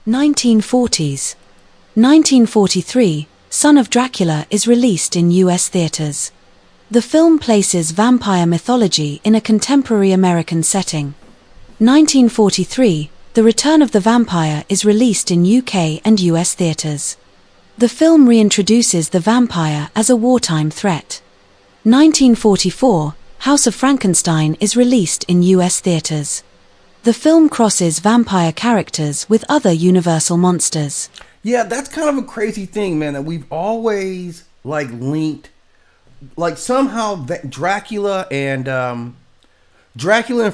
1940s. 1943, Son of Dracula is released in U.S. theaters. The film places vampire mythology in a contemporary American setting. 1943, The Return of the Vampire is released in UK and US theaters. The film reintroduces the vampire as a wartime threat. 1944, House of Frankenstein is released in US theaters. The film crosses vampire characters with other universal monsters. Yeah, that's kind of a crazy thing, man, that we've always linked, somehow Dracula and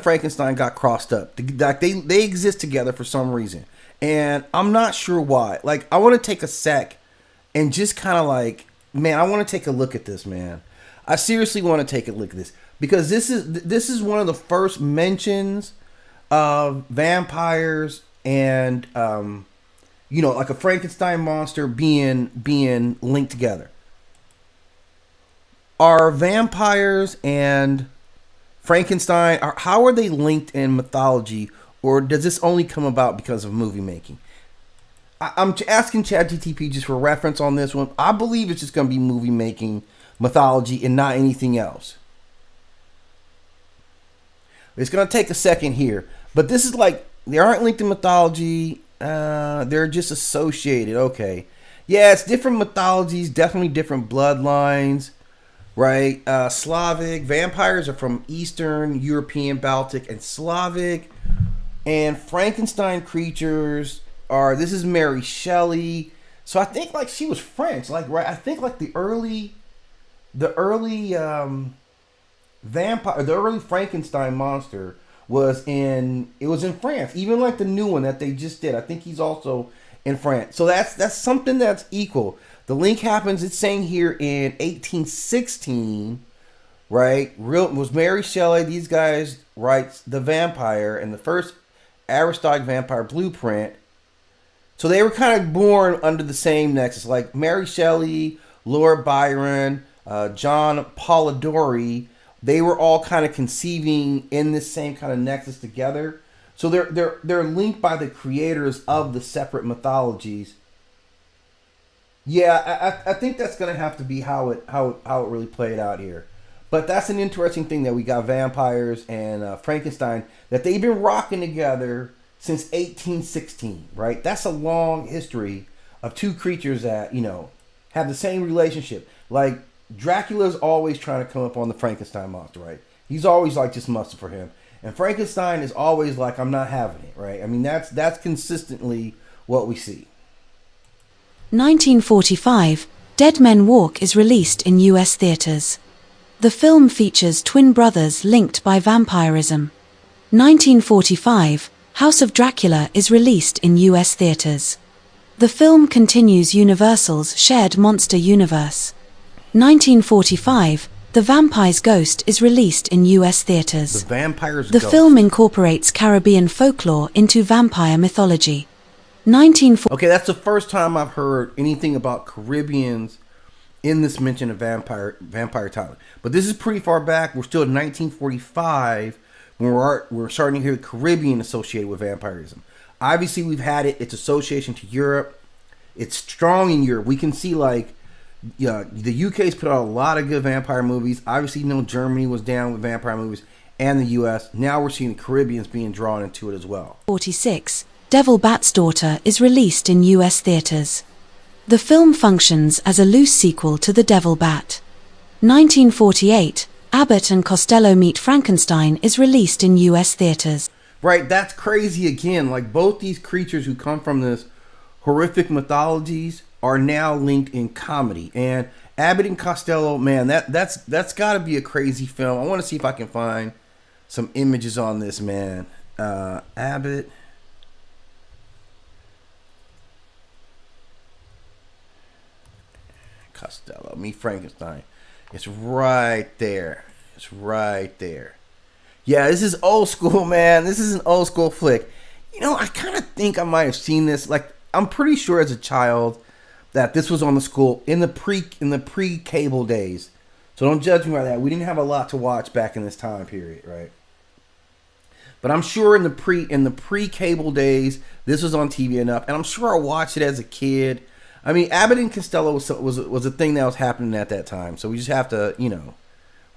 Frankenstein got crossed up. They exist together for some reason, and I'm not sure why. I want to take a sec and just kind of man, I want to take a look at this, man. I seriously want to take a look at this because this is one of the first mentions of vampires and a Frankenstein monster being linked together. Are vampires and Frankenstein, how are they linked in mythology, or does this only come about because of movie making? I'm asking ChatGPT just for reference on this one. I believe it's just going to be movie making mythology and not anything else. It's going to take a second here, but this is they aren't linked in mythology. They're just associated. Okay. Yeah, it's different mythologies, definitely different bloodlines, right? Slavic. Vampires are from Eastern, European, Baltic, and Slavic. And Frankenstein creatures this is Mary Shelley. So I think she was French. Right? I think the early vampire, the early Frankenstein monster was in France. Even the new one that they just did, I think he's also in France. So that's something that's equal. The link happens, it's saying here, in 1816, right? Was Mary Shelley. These guys writes The Vampire and the first aristocratic vampire blueprint. So they were kind of born under the same nexus, like Mary Shelley, Lord Byron, John Polidori. They were all kind of conceiving in this same kind of nexus together. So they're linked by the creators of the separate mythologies. Yeah, I think that's gonna have to be how it really played out here. But that's an interesting thing that we got vampires and Frankenstein, that they've been rocking together since 1816, right? That's a long history of two creatures that have the same relationship. Dracula's always trying to come up on the Frankenstein monster, right? He's always just muscle for him. And Frankenstein is always I'm not having it, right? I mean, that's consistently what we see. 1945, Dead Men Walk is released in US theaters. The film features twin brothers linked by vampirism. 1945, House of Dracula is released in US theaters. The film continues Universal's shared monster universe. 1945, The Vampire's Ghost is released in US theaters. The film incorporates Caribbean folklore into vampire mythology. Okay, that's the first time I've heard anything about Caribbeans in this mention of vampire title. But this is pretty far back. We're still in 1945 when we're starting to hear the Caribbean associated with vampirism. Obviously, we've had its association to Europe. It's strong in Europe. We can see the UK's put out a lot of good vampire movies. Obviously, Germany was down with vampire movies, and the US. Now we're seeing the Caribbeans being drawn into it as well. 46, Devil Bat's Daughter is released in US theaters. The film functions as a loose sequel to The Devil Bat. 1948, Abbott and Costello Meet Frankenstein is released in US theaters. Right, that's crazy again. Both these creatures who come from this horrific mythologies are now linked in comedy. And Abbott and Costello, man, that's got to be a crazy film. I want to see if I can find some images on this, man. Abbott, Costello, Meet Frankenstein. It's right there. It's right there. Yeah, this is old school, man. This is an old school flick. I kind of think I might have seen this. I'm pretty sure as a child that this was on the school in the pre-cable days. So don't judge me by that. We didn't have a lot to watch back in this time period, right? But I'm sure in the pre-cable days, this was on TV enough, and I'm sure I watched it as a kid. I mean, Abbott and Costello was a thing that was happening at that time. So we just have to,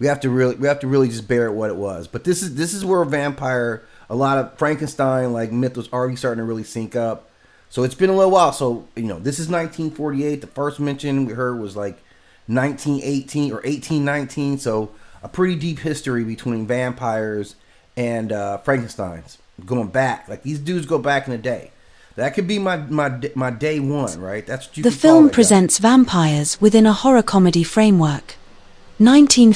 we have to really just bear it what it was. But this is where vampire, a lot of Frankenstein like myth was already starting to really sync up. So it's been a little while. So this is 1948. The first mention we heard was like 1918 or 1819. So a pretty deep history between vampires and Frankensteins going back. Like these dudes go back in the day. That could be my day one, right? That's what you The could call film it, presents vampires within a horror comedy framework. 19